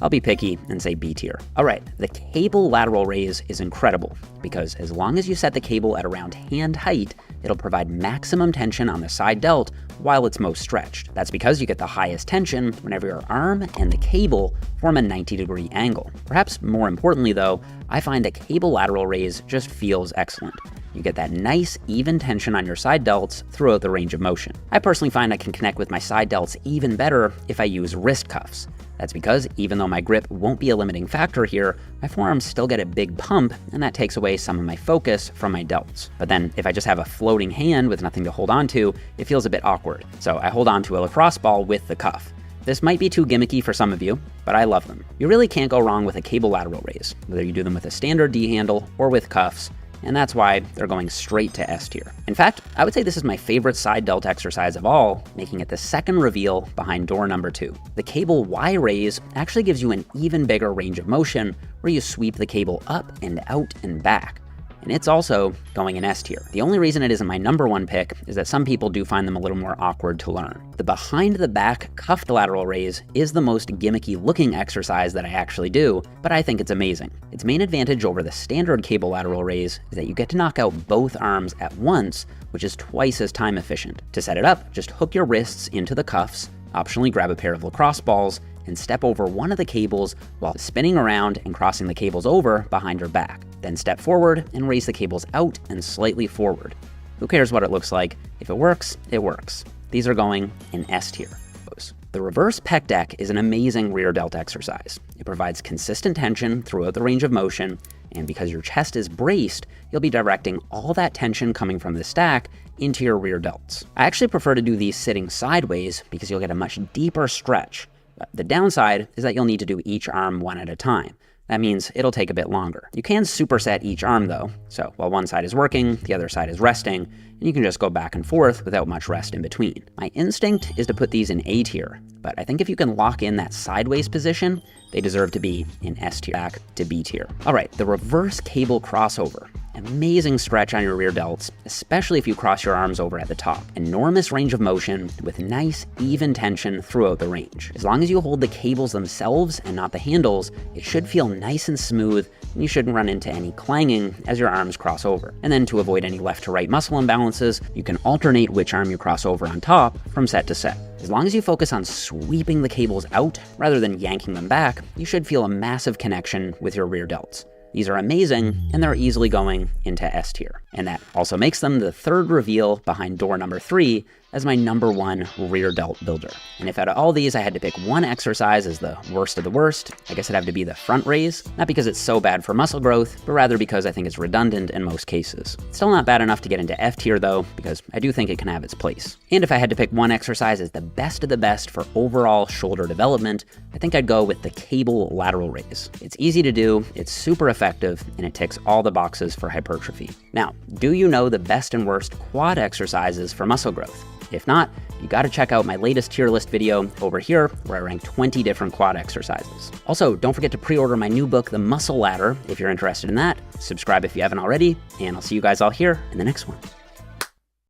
I'll be picky and say B tier. All right, the cable lateral raise is incredible because as long as you set the cable at around hand height, it'll provide maximum tension on the side delt while it's most stretched. That's because you get the highest tension whenever your arm and the cable form a 90-degree angle. Perhaps more importantly though, I find that cable lateral raise just feels excellent. You get that nice, even tension on your side delts throughout the range of motion. I personally find I can connect with my side delts even better if I use wrist cuffs. That's because even though my grip won't be a limiting factor here, my forearms still get a big pump, and that takes away some of my focus from my delts. But then if I just have a floating hand with nothing to hold on to, it feels a bit awkward. So I hold on to a lacrosse ball with the cuff. This might be too gimmicky for some of you, but I love them. You really can't go wrong with a cable lateral raise, whether you do them with a standard D handle or with cuffs, and that's why they're going straight to S tier. In fact, I would say this is my favorite side delt exercise of all, making it the second reveal behind door number 2. The cable Y raise actually gives you an even bigger range of motion where you sweep the cable up and out and back. And it's also going in S tier. The only reason it isn't my number 1 pick is that some people do find them a little more awkward to learn. The behind the back cuffed lateral raise is the most gimmicky looking exercise that I actually do, but I think it's amazing. Its main advantage over the standard cable lateral raise is that you get to knock out both arms at once, which is twice as time efficient. To set it up, just hook your wrists into the cuffs, optionally grab a pair of lacrosse balls, and step over one of the cables while spinning around and crossing the cables over behind your back. Then step forward and raise the cables out and slightly forward. Who cares what it looks like? If it works, it works. These are going in S tier. The reverse pec deck is an amazing rear delt exercise. It provides consistent tension throughout the range of motion, and because your chest is braced, you'll be directing all that tension coming from the stack into your rear delts. I actually prefer to do these sitting sideways because you'll get a much deeper stretch. The downside is that you'll need to do each arm one at a time. That means it'll take a bit longer. You can superset each arm though, so while one side is working, the other side is resting, and you can just go back and forth without much rest in between. My instinct is to put these in A tier, but I think if you can lock in that sideways position, they deserve to be in S tier, back to B tier. All right, the reverse cable crossover. Amazing stretch on your rear delts, especially if you cross your arms over at the top. Enormous range of motion with nice, even tension throughout the range. As long as you hold the cables themselves and not the handles, it should feel nice and smooth, and you shouldn't run into any clanging as your arms cross over. And then to avoid any left to right muscle imbalances, you can alternate which arm you cross over on top from set to set. As long as you focus on sweeping the cables out rather than yanking them back, you should feel a massive connection with your rear delts. These are amazing, and they're easily going into S tier. And that also makes them the third reveal behind door number 3 as my number 1 rear delt builder. And if out of all these I had to pick one exercise as the worst of the worst, I guess it'd have to be the front raise, not because it's so bad for muscle growth, but rather because I think it's redundant in most cases. Still not bad enough to get into F tier though, because I do think it can have its place. And if I had to pick one exercise as the best of the best for overall shoulder development, I think I'd go with the cable lateral raise. It's easy to do, it's super effective, and it ticks all the boxes for hypertrophy. Now, do you know the best and worst quad exercises for muscle growth? If not, you gotta check out my latest tier list video over here where I rank 20 different quad exercises. Also, don't forget to pre-order my new book, The Muscle Ladder, if you're interested in that. Subscribe if you haven't already, and I'll see you guys all here in the next one.